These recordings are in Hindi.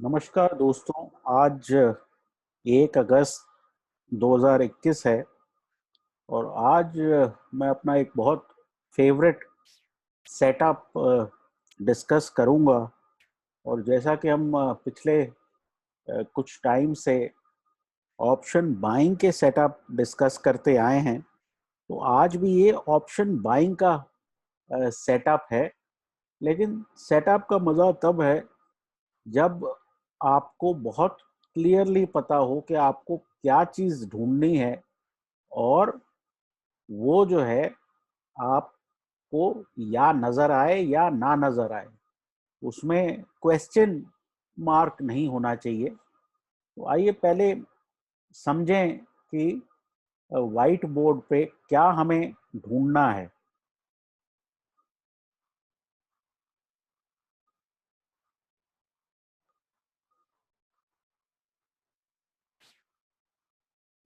नमस्कार दोस्तों। आज 1 अगस्त 2021 है और आज मैं अपना एक बहुत फेवरेट सेटअप डिस्कस करूंगा। और जैसा कि हम पिछले कुछ टाइम से ऑप्शन बाइंग के सेटअप डिस्कस करते आए हैं, तो आज भी ये ऑप्शन बाइंग का सेटअप है। लेकिन सेटअप का मज़ा तब है जब आपको बहुत क्लियरली पता हो कि आपको क्या चीज़ ढूंढनी है, और वो जो है आपको या नज़र आए या ना नज़र आए, उसमें क्वेश्चन मार्क नहीं होना चाहिए। तो आइए पहले समझें कि वाइट बोर्ड पे क्या हमें ढूंढना है।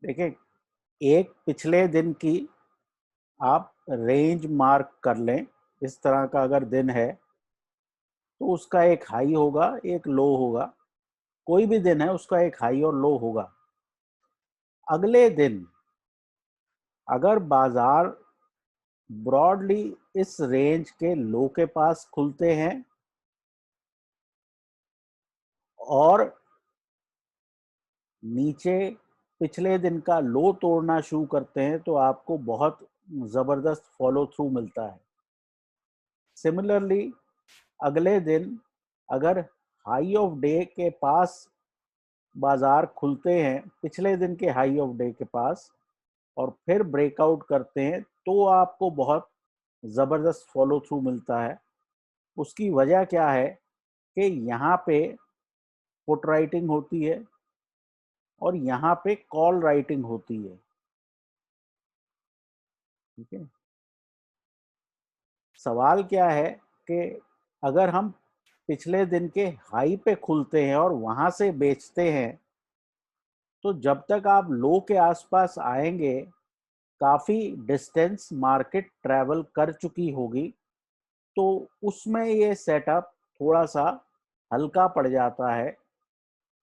देखिए, एक पिछले दिन की आप रेंज मार्क कर लें। इस तरह का अगर दिन है तो उसका एक हाई होगा, एक लो होगा। कोई भी दिन है उसका एक हाई और लो होगा। अगले दिन अगर बाजार ब्रॉडली इस रेंज के लो के पास खुलते हैं और नीचे पिछले दिन का लो तोड़ना शुरू करते हैं, तो आपको बहुत जबरदस्त फॉलो थ्रू मिलता है। सिमिलरली, अगले दिन अगर हाई ऑफ डे के पास बाजार खुलते हैं, पिछले दिन के हाई ऑफ डे के पास, और फिर ब्रेकआउट करते हैं, तो आपको बहुत ज़बरदस्त फॉलो थ्रू मिलता है। उसकी वजह क्या है कि यहाँ पे पुट राइटिंग होती है और यहाँ पे कॉल राइटिंग होती है। ठीक है। सवाल क्या है कि अगर हम पिछले दिन के हाई पे खुलते हैं और वहां से बेचते हैं, तो जब तक आप लो के आसपास आएंगे, काफी डिस्टेंस मार्केट ट्रैवल कर चुकी होगी। तो उसमें ये सेटअप थोड़ा सा हल्का पड़ जाता है।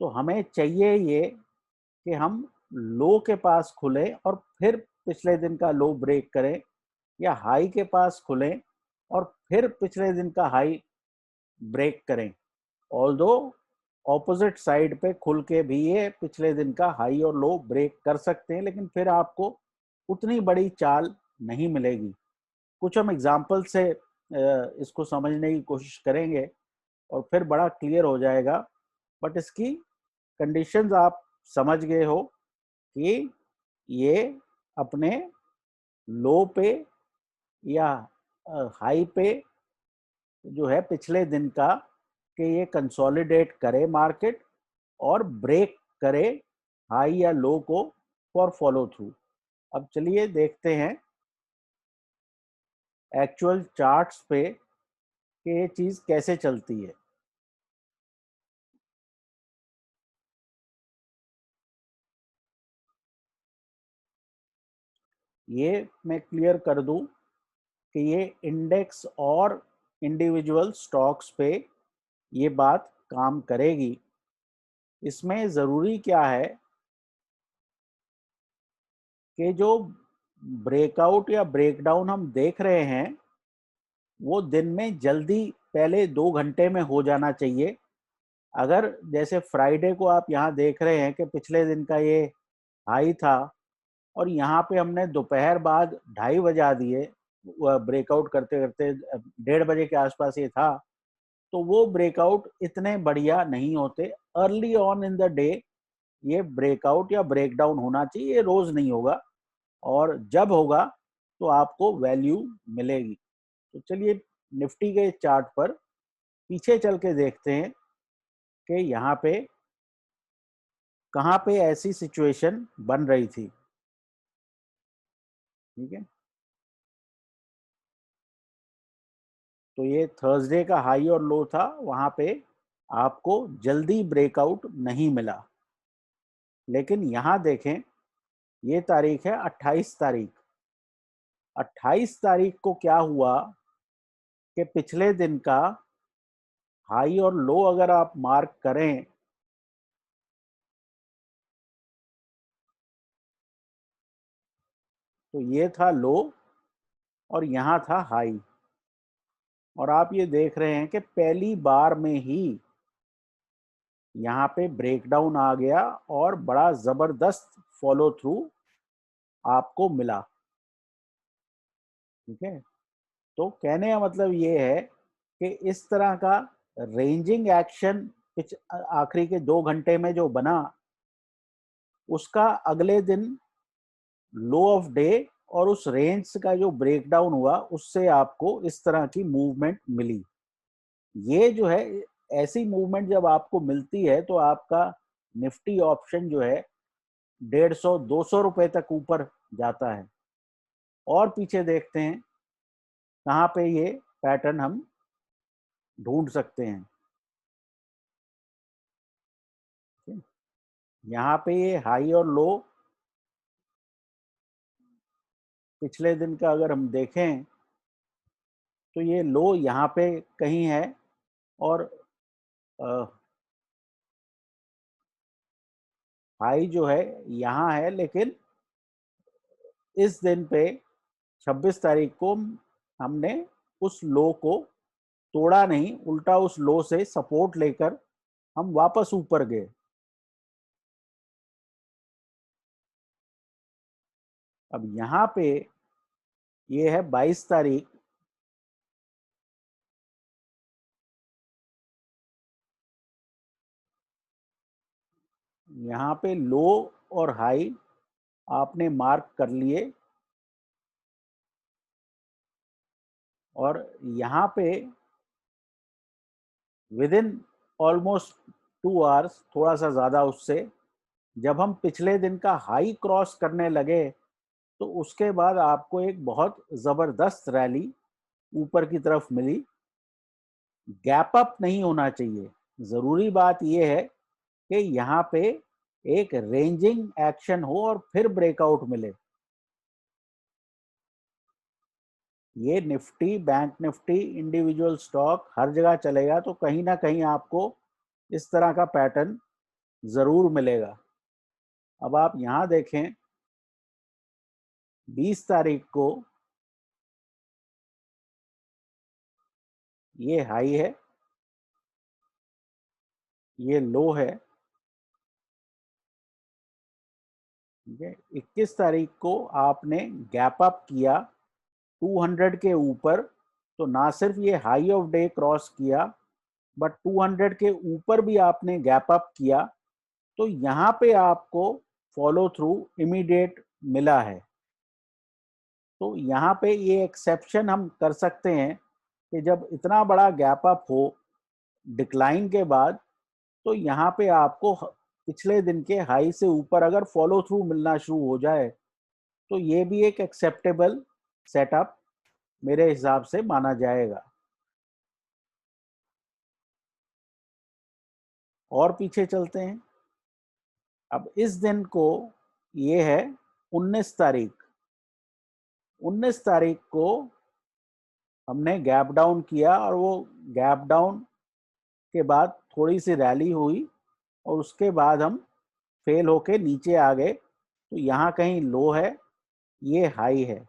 तो हमें चाहिए ये कि हम लो के पास खुलें और फिर पिछले दिन का लो ब्रेक करें, या हाई के पास खुलें और फिर पिछले दिन का हाई ब्रेक करें। ऑल्दो ऑपोजिट साइड पे खुल के भी ये पिछले दिन का हाई और लो ब्रेक कर सकते हैं, लेकिन फिर आपको उतनी बड़ी चाल नहीं मिलेगी। कुछ हम एग्जाम्पल से इसको समझने की कोशिश करेंगे और फिर बड़ा क्लियर हो जाएगा। बट इसकी कंडीशंस आप समझ गए हो कि ये अपने लो पे या हाई पे जो है पिछले दिन का, कि ये कंसोलिडेट करे मार्केट और ब्रेक करे हाई या लो को फॉर फॉलो थ्रू। अब चलिए देखते हैं एक्चुअल चार्ट्स पे कि ये चीज़ कैसे चलती है। ये मैं क्लियर कर दूं कि ये इंडेक्स और इंडिविजुअल स्टॉक्स पे ये बात काम करेगी। इसमें ज़रूरी क्या है कि जो ब्रेकआउट या ब्रेकडाउन हम देख रहे हैं, वो दिन में जल्दी पहले 2 घंटे में हो जाना चाहिए। अगर जैसे फ्राइडे को आप यहाँ देख रहे हैं कि पिछले दिन का ये हाई था और यहाँ पे हमने दोपहर बाद 2:30 बजा दिए, ब्रेकआउट करते करते 1:30 बजे के आसपास ये था, तो वो ब्रेकआउट इतने बढ़िया नहीं होते। Early on in the day ये ब्रेकआउट या ब्रेकडाउन होना चाहिए, ये रोज नहीं होगा, और जब होगा तो आपको वैल्यू मिलेगी। तो चलिए निफ्टी के चार्ट पर पीछे चल के देखते हैं कि यहाँ पे कहाँ पे ऐसी सिचुएशन बन रही थी। ठीक है। तो ये थर्सडे का हाई और लो था, वहां पे आपको जल्दी ब्रेकआउट नहीं मिला। लेकिन यहाँ देखें, ये तारीख है 28 तारीख। 28 तारीख को क्या हुआ कि पिछले दिन का हाई और लो अगर आप मार्क करें, तो ये था लो और यहाँ था हाई, और आप ये देख रहे हैं कि पहली बार में ही यहाँ पे ब्रेकडाउन आ गया और बड़ा जबरदस्त फॉलो थ्रू आपको मिला। ठीक है, तो कहने का मतलब ये है कि इस तरह का रेंजिंग एक्शन आखिरी के 2 घंटे में जो बना, उसका अगले दिन लो ऑफ डे और उस रेंज का जो ब्रेकडाउन हुआ, उससे आपको इस तरह की मूवमेंट मिली। ये जो है, ऐसी मूवमेंट जब आपको मिलती है तो आपका निफ्टी ऑप्शन जो है 150-200 रुपए तक ऊपर जाता है। और पीछे देखते हैं कहाँ पे ये पैटर्न हम ढूंढ सकते हैं। यहाँ पे ये हाई और लो पिछले दिन का अगर हम देखें तो ये लो यहाँ पे कहीं है, और हाई जो है यहाँ है, लेकिन इस दिन पे 26 तारीख को हमने उस लो को तोड़ा नहीं, उल्टा उस लो से सपोर्ट लेकर हम वापस ऊपर गए। अब यहाँ पे ये है 22 तारीख, यहाँ पे लो और हाई आपने मार्क कर लिए, और यहाँ पे विद इन ऑलमोस्ट 2 आवर्स, थोड़ा सा ज़्यादा उससे, जब हम पिछले दिन का हाई क्रॉस करने लगे तो उसके बाद आपको एक बहुत ज़बरदस्त रैली ऊपर की तरफ मिली। गैप अप नहीं होना चाहिए, ज़रूरी बात यह है कि यहाँ पे एक रेंजिंग एक्शन हो और फिर ब्रेकआउट मिले। ये Nifty, bank Nifty, individual stock हर जगह चलेगा, तो कहीं ना कहीं आपको इस तरह का पैटर्न जरूर मिलेगा। अब आप यहाँ देखें 20 तारीख को ये हाई है, ये लो है। ठीक है, 21 तारीख को आपने गैप अप किया 200 के ऊपर, तो ना सिर्फ ये हाई ऑफ डे क्रॉस किया, बट 200 के ऊपर भी आपने गैप अप किया, तो यहाँ पे आपको फॉलो थ्रू इमीडिएट मिला है। तो यहाँ पे ये एक्सेप्शन हम कर सकते हैं कि जब इतना बड़ा गैप अप हो डिक्लाइन के बाद, तो यहाँ पे आपको पिछले दिन के हाई से ऊपर अगर फॉलो थ्रू मिलना शुरू हो जाए, तो ये भी एक एक्सेप्टेबल सेटअप मेरे हिसाब से माना जाएगा। और पीछे चलते हैं। अब इस दिन को, ये है 19 तारीख, 19 तारीख को हमने गैप डाउन किया, और वो गैप डाउन के बाद थोड़ी सी रैली हुई, और उसके बाद हम फेल होके नीचे आ गए। तो यहाँ कहीं लो है, ये हाई है।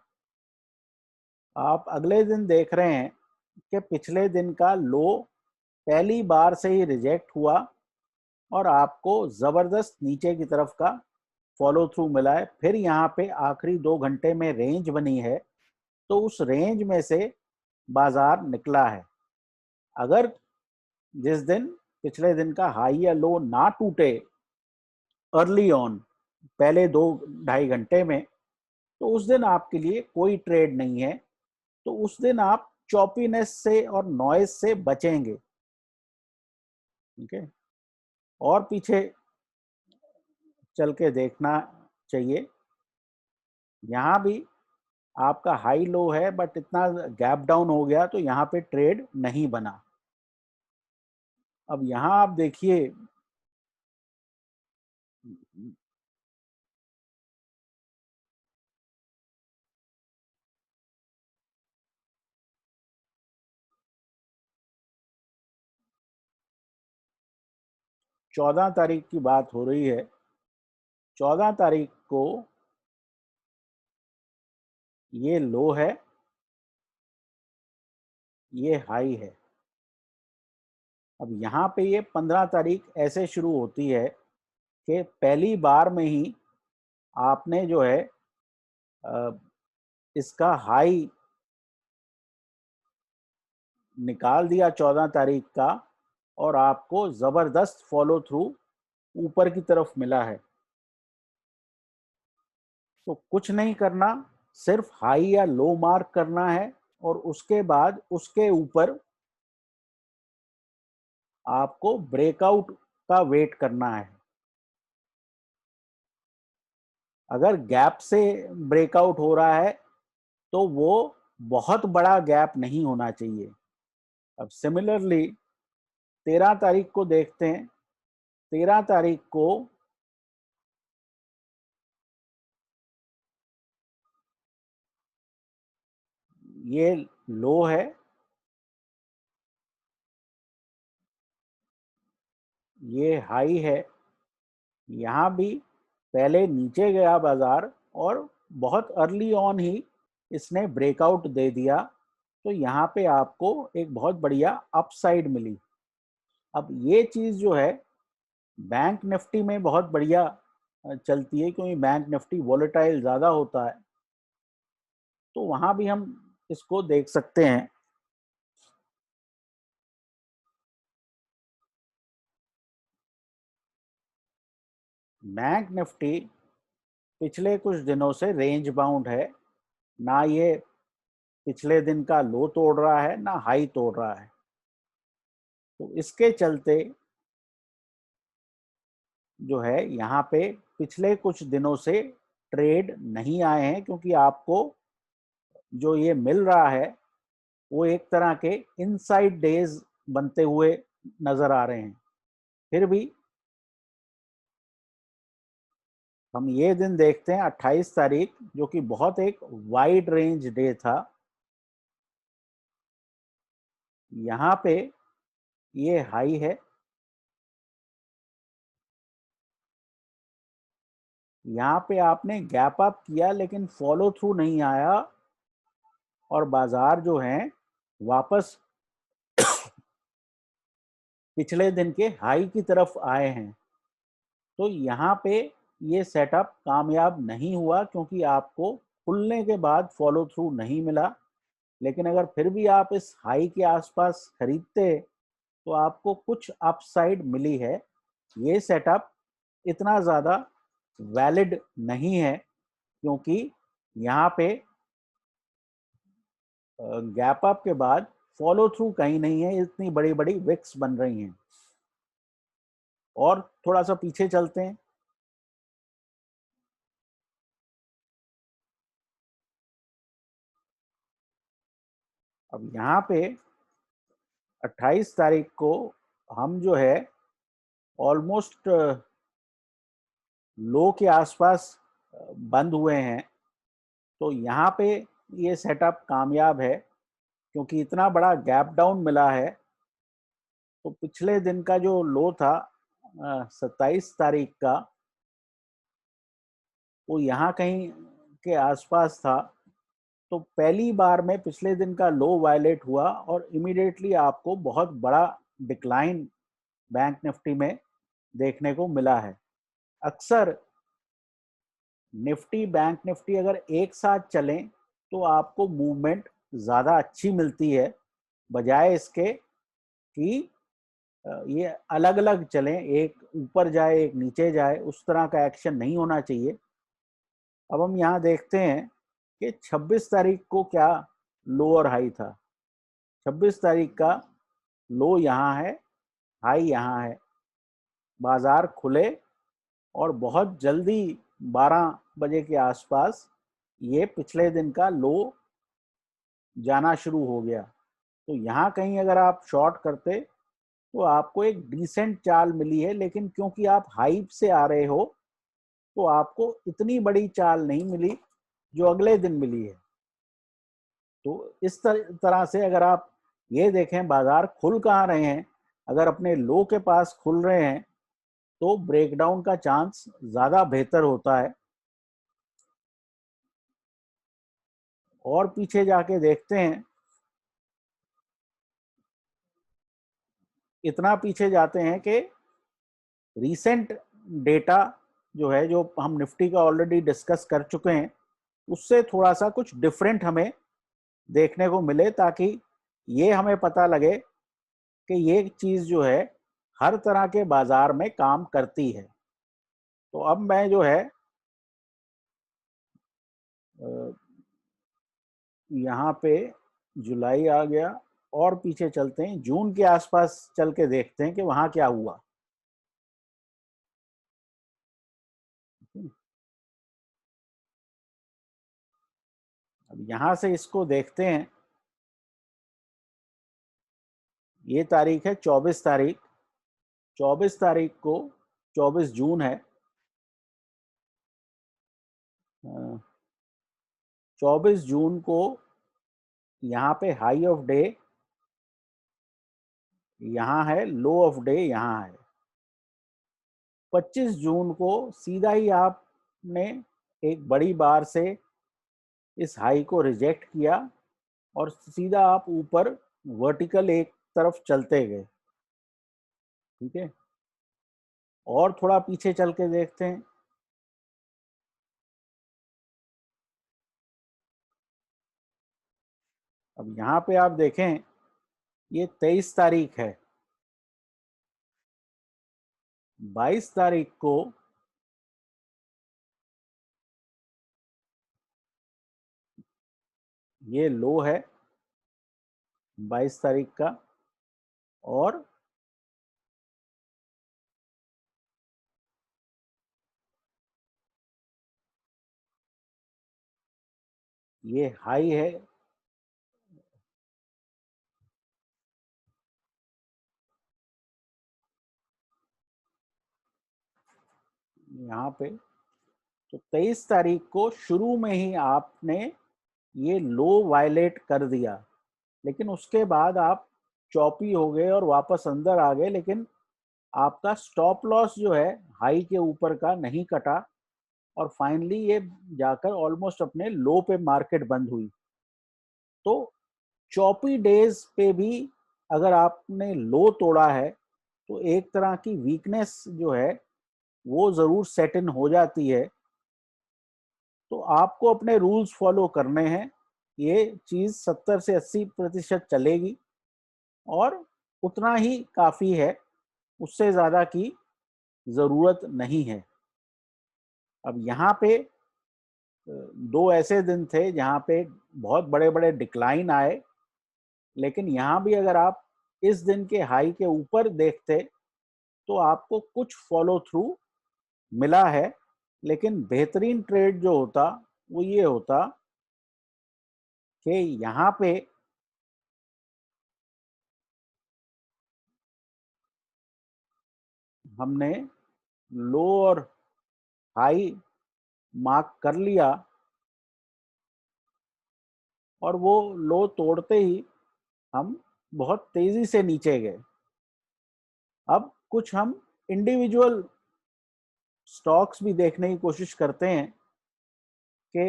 आप अगले दिन देख रहे हैं कि पिछले दिन का लो पहली बार से ही रिजेक्ट हुआ, और आपको जबरदस्त नीचे की तरफ का फॉलो थ्रू मिला है। फिर यहाँ पे आखिरी 2 घंटे में रेंज बनी है, तो उस रेंज में से बाजार निकला है। अगर जिस दिन पिछले दिन का हाई या लो ना टूटे अर्ली ऑन, पहले 2-2.5 घंटे में, तो उस दिन आपके लिए कोई ट्रेड नहीं है। तो उस दिन आप चॉपीनेस से और नॉइज से बचेंगे। ठीक है, और पीछे चल के देखना चाहिए। यहाँ भी आपका हाई लो है, बट इतना गैप डाउन हो गया तो यहाँ पे ट्रेड नहीं बना। अब यहाँ आप देखिए 14 तारीख की बात हो रही है। 14 तारीख को ये लो है, ये हाई है। अब यहाँ पे ये 15 तारीख ऐसे शुरू होती है कि पहली बार में ही आपने जो है अ, इसका हाई निकाल दिया 14 तारीख का, और आपको जबरदस्त फॉलो थ्रू ऊपर की तरफ मिला है। तो कुछ नहीं करना, सिर्फ हाई या लो मार्क करना है, और उसके बाद उसके ऊपर आपको ब्रेकआउट का वेट करना है। अगर गैप से ब्रेकआउट हो रहा है तो वो बहुत बड़ा गैप नहीं होना चाहिए। अब सिमिलरली 13 तारीख को देखते हैं। 13 तारीख को ये लो है, ये हाई है। यहाँ भी पहले नीचे गया बाजार और बहुत अर्ली ऑन ही इसने ब्रेकआउट दे दिया, तो यहाँ पे आपको एक बहुत बढ़िया अपसाइड मिली। अब ये चीज़ जो है बैंक निफ्टी में बहुत बढ़िया चलती है, क्योंकि बैंक निफ्टी वॉलेटाइल ज़्यादा होता है, तो वहाँ भी हम इसको देख सकते हैं। बैंक निफ्टी पिछले कुछ दिनों से रेंज बाउंड है, ना ये पिछले दिन का लो तोड़ रहा है ना हाई तोड़ रहा है। तो इसके चलते जो है यहाँ पे पिछले कुछ दिनों से ट्रेड नहीं आए हैं, क्योंकि आपको जो ये मिल रहा है वो एक तरह के इनसाइड डेज बनते हुए नजर आ रहे हैं। फिर भी हम ये दिन देखते हैं 28 तारीख, जो कि बहुत एक वाइड रेंज डे था। यहाँ पे ये हाई है, यहाँ पे आपने गैप अप किया लेकिन फॉलो थ्रू नहीं आया, और बाजार जो है वापस पिछले दिन के हाई की तरफ आए हैं। तो यहाँ पे ये सेटअप कामयाब नहीं हुआ, क्योंकि आपको खुलने के बाद फॉलो थ्रू नहीं मिला। लेकिन अगर फिर भी आप इस हाई के आसपास खरीदते तो आपको कुछ अपसाइड मिली है। ये सेटअप इतना ज़्यादा वैलिड नहीं है, क्योंकि यहाँ पे गैप अप के बाद फॉलो थ्रू कहीं नहीं है, इतनी बड़ी बड़ी विक्स बन रही हैं। और थोड़ा सा पीछे चलते हैं। अब यहाँ पे 28 तारीख को हम जो है ऑलमोस्ट लो के आसपास बंद हुए हैं। तो यहाँ पे ये सेटअप कामयाब है, क्योंकि इतना बड़ा गैप डाउन मिला है। तो पिछले दिन का जो लो था 27 तारीख का, वो यहाँ कहीं के आसपास था। तो पहली बार में पिछले दिन का लो वायलेट हुआ और इमीडिएटली आपको बहुत बड़ा डिक्लाइन बैंक निफ्टी में देखने को मिला है। अक्सर निफ्टी बैंक निफ्टी अगर एक साथ चलें तो आपको मूवमेंट ज़्यादा अच्छी मिलती है, बजाय इसके कि ये अलग अलग चलें, एक ऊपर जाए एक नीचे जाए, उस तरह का एक्शन नहीं होना चाहिए। अब हम यहाँ देखते हैं कि 26 तारीख को क्या लो और हाई था। 26 तारीख का लो यहाँ है, हाई यहाँ है। बाजार खुले और बहुत जल्दी 12 बजे के आसपास ये पिछले दिन का लो जाना शुरू हो गया। तो यहाँ कहीं अगर आप शॉर्ट करते तो आपको एक डिसेंट चाल मिली है, लेकिन क्योंकि आप हाइप से आ रहे हो तो आपको इतनी बड़ी चाल नहीं मिली जो अगले दिन मिली है। तो इस तरह से अगर आप ये देखें बाजार खुल कहाँ रहे हैं, अगर अपने लो के पास खुल रहे हैं तो ब्रेकडाउन का चांस ज़्यादा बेहतर होता है। और पीछे जाके देखते हैं, इतना पीछे जाते हैं कि रीसेंट डेटा जो है, जो हम निफ्टी का ऑलरेडी डिस्कस कर चुके हैं, उससे थोड़ा सा कुछ डिफरेंट हमें देखने को मिले, ताकि ये हमें पता लगे कि ये चीज जो है हर तरह के बाजार में काम करती है। तो अब मैं जो है यहाँ पे जुलाई आ गया, और पीछे चलते हैं, जून के आसपास चल के देखते हैं कि वहां क्या हुआ। अब यहां से इसको देखते हैं, ये तारीख है 24 तारीख। 24 तारीख को, 24 जून है, 24 जून को यहाँ पे हाई ऑफ डे यहाँ है, लो ऑफ डे यहाँ है। 25 जून को सीधा ही आपने एक बड़ी बार से इस हाई को रिजेक्ट किया, और सीधा आप ऊपर वर्टिकल एक तरफ चलते गए। ठीक है, और थोड़ा पीछे चल के देखते हैं। अब यहाँ पे आप देखें, ये 23 तारीख है। 22 तारीख को ये लो है, 22 तारीख का, और ये हाई है। यहाँ पे तो 23 तारीख को शुरू में ही आपने ये लो वायलेट कर दिया, लेकिन उसके बाद आप चौपी हो गए और वापस अंदर आ गए, लेकिन आपका स्टॉप लॉस जो है हाई के ऊपर का नहीं कटा, और फाइनली ये जाकर ऑलमोस्ट अपने लो पे मार्केट बंद हुई। तो चौपी डेज पे भी अगर आपने लो तोड़ा है, तो एक तरह की वीकनेस जो है वो जरूर सेट इन हो जाती है। तो आपको अपने रूल्स फॉलो करने हैं। ये चीज 70 से 80% चलेगी, और उतना ही काफी है, उससे ज्यादा की जरूरत नहीं है। अब यहाँ पे दो ऐसे दिन थे जहाँ पे बहुत बड़े बड़े डिक्लाइन आए, लेकिन यहाँ भी अगर आप इस दिन के हाई के ऊपर देखते, तो आपको कुछ फॉलो थ्रू मिला है। लेकिन बेहतरीन ट्रेड जो होता वो ये होता कि यहाँ पे हमने लो और हाई मार्क कर लिया, और वो लो तोड़ते ही हम बहुत तेजी से नीचे गए। अब कुछ हम इंडिविजुअल स्टॉक्स भी देखने की कोशिश करते हैं कि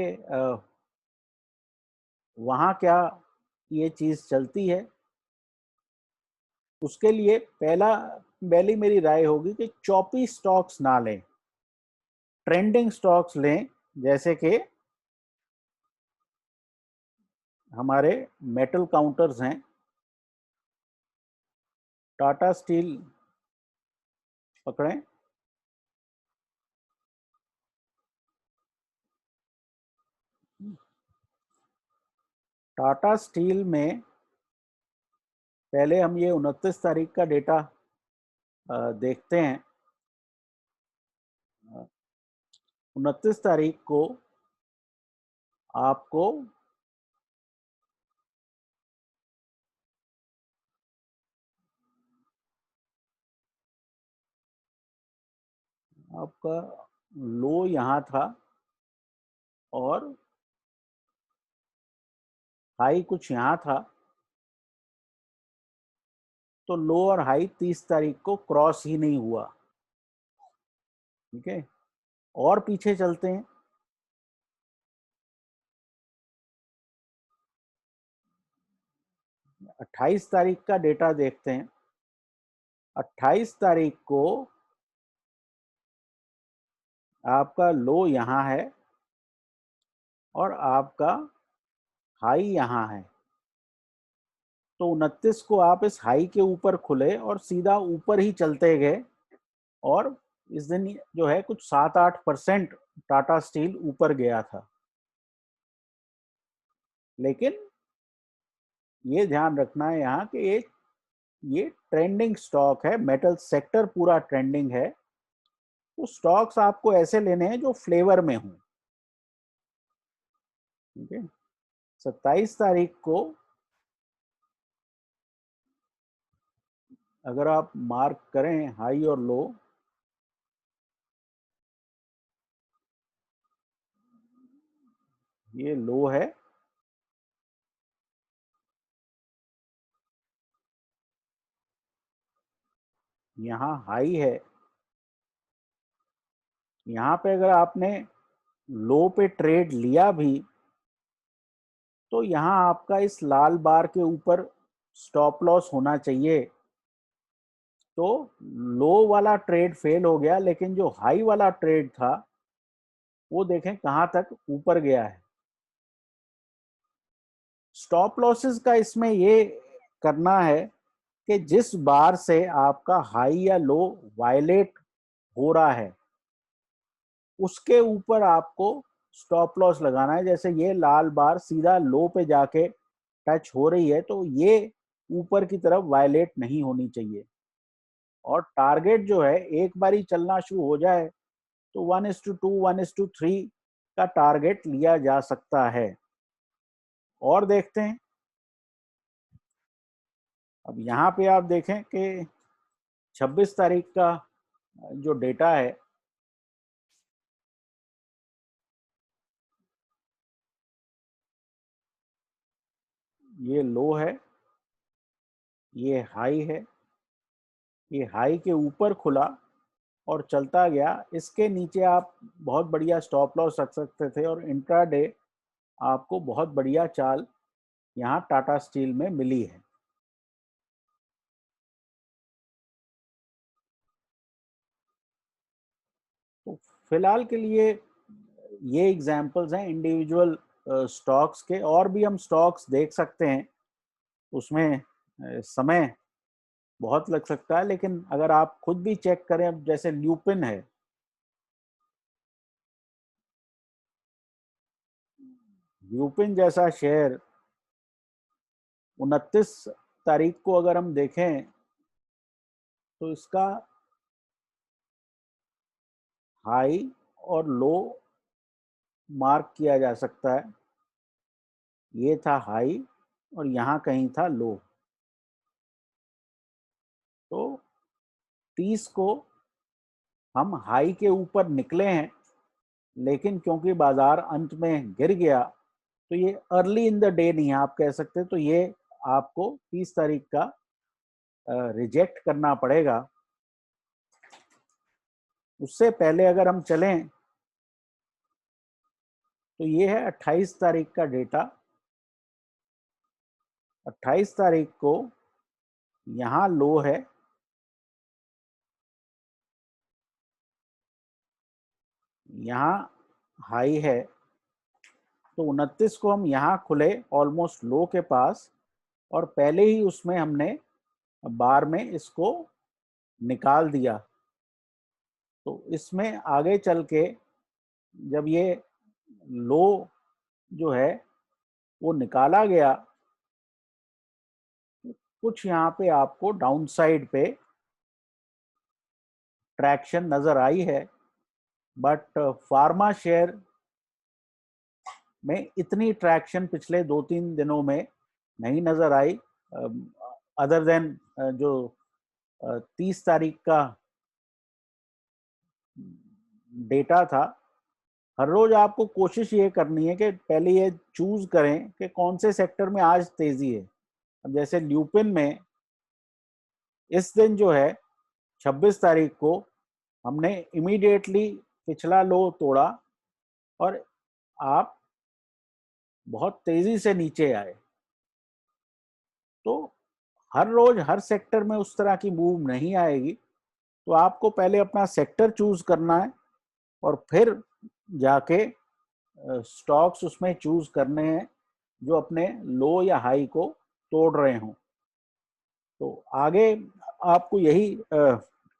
वहाँ क्या ये चीज़ चलती है। उसके लिए पहली मेरी राय होगी कि चौपी स्टॉक्स ना लें, ट्रेंडिंग स्टॉक्स लें, जैसे कि हमारे मेटल काउंटर्स हैं, टाटा स्टील पकड़ें। टाटा स्टील में पहले हम ये 29 तारीख का डेटा देखते हैं। 29 तारीख को आपको आपका लो यहाँ था, और हाई कुछ यहाँ था। तो लो और हाई 30 तारीख को क्रॉस ही नहीं हुआ। ठीक है, और पीछे चलते हैं। 28 तारीख का डेटा देखते हैं। 28 तारीख को आपका लो यहाँ है और आपका हाई यहाँ है। तो 29 को आप इस हाई के ऊपर खुले और सीधा ऊपर ही चलते गए और इस दिन जो है कुछ 7-8% टाटा स्टील ऊपर गया था। लेकिन ये ध्यान रखना है यहाँ कि ये ट्रेंडिंग स्टॉक है, मेटल सेक्टर पूरा ट्रेंडिंग है। तो स्टॉक्स आपको ऐसे लेने हैं जो फ्लेवर में हों। ठीक है। 27 तारीख को अगर आप मार्क करें हाई और लो, ये लो है, यहाँ हाई है। यहाँ पे अगर आपने लो पे ट्रेड लिया भी तो यहाँ आपका इस लाल बार के ऊपर स्टॉप लॉस होना चाहिए। तो लो वाला ट्रेड फेल हो गया, लेकिन जो हाई वाला ट्रेड था वो देखें कहां तक ऊपर गया है। स्टॉप लॉसेस का इसमें ये करना है कि जिस बार से आपका हाई या लो वायलेट हो रहा है उसके ऊपर आपको स्टॉप लॉस लगाना है। जैसे ये लाल बार सीधा लो पे जाके टच हो रही है तो ये ऊपर की तरफ वायलेट नहीं होनी चाहिए। और टारगेट जो है एक बारी चलना शुरू हो जाए तो 1:2 1:3 का टारगेट लिया जा सकता है। और देखते हैं, अब यहाँ पे आप देखें कि 26 तारीख का जो डेटा है, ये लो है, ये हाई है, ये हाई के ऊपर खुला और चलता गया। इसके नीचे आप बहुत बढ़िया स्टॉप लॉस रख सकते थे और इंट्राडे आपको बहुत बढ़िया चाल यहाँ टाटा स्टील में मिली है। तो फिलहाल के लिए ये एग्जांपल्स हैं इंडिविजुअल स्टॉक्स के। और भी हम स्टॉक्स देख सकते हैं, उसमें समय बहुत लग सकता है, लेकिन अगर आप खुद भी चेक करें, अब जैसे ल्यूपिन है, ल्यूपिन जैसा शेयर 29 तारीख को अगर हम देखें तो इसका हाई और लो मार्क किया जा सकता है। ये था हाई और यहाँ कहीं था लो। तो 30 को हम हाई के ऊपर निकले हैं, लेकिन क्योंकि बाजार अंत में गिर गया तो ये अर्ली इन द डे नहीं है आप कह सकते। तो ये आपको 30 तारीख का रिजेक्ट करना पड़ेगा। उससे पहले अगर हम चलें तो ये है 28 तारीख का डेटा। 28 तारीख को यहाँ लो है, यहाँ हाई है। तो 29 को हम यहाँ खुले ऑलमोस्ट लो के पास और पहले ही उसमें हमने बार में इसको निकाल दिया। तो इसमें आगे चल के जब ये लो जो है वो निकाला गया, कुछ यहाँ पे आपको डाउन साइड पे ट्रैक्शन नजर आई है, बट फार्मा शेयर में इतनी ट्रैक्शन पिछले 2-3 दिनों में नहीं नजर आई। अदर देन जो 30 तारीख का डेटा था। हर रोज आपको कोशिश ये करनी है कि पहले ये चूज करें कि कौन से सेक्टर में आज तेजी है। अब जैसे ल्यूपिन में इस दिन जो है 26 तारीख को हमने इमीडिएटली पिछला लो तोड़ा और आप बहुत तेजी से नीचे आए। तो हर रोज हर सेक्टर में उस तरह की मूव नहीं आएगी। तो आपको पहले अपना सेक्टर चूज करना है और फिर जाके स्टॉक्स उसमें चूज करने हैं जो अपने लो या हाई को तोड़ रहे हों। तो आगे आपको यही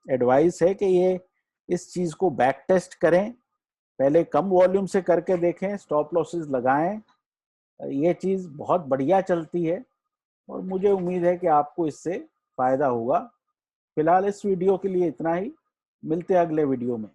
एडवाइस है कि ये इस चीज को बैक टेस्ट करें, पहले कम वॉल्यूम से करके देखें, स्टॉप लॉसेस लगाएं। ये चीज बहुत बढ़िया चलती है और मुझे उम्मीद है कि आपको इससे फायदा होगा। फिलहाल इस वीडियो के लिए इतना ही, मिलते हैं अगले वीडियो में।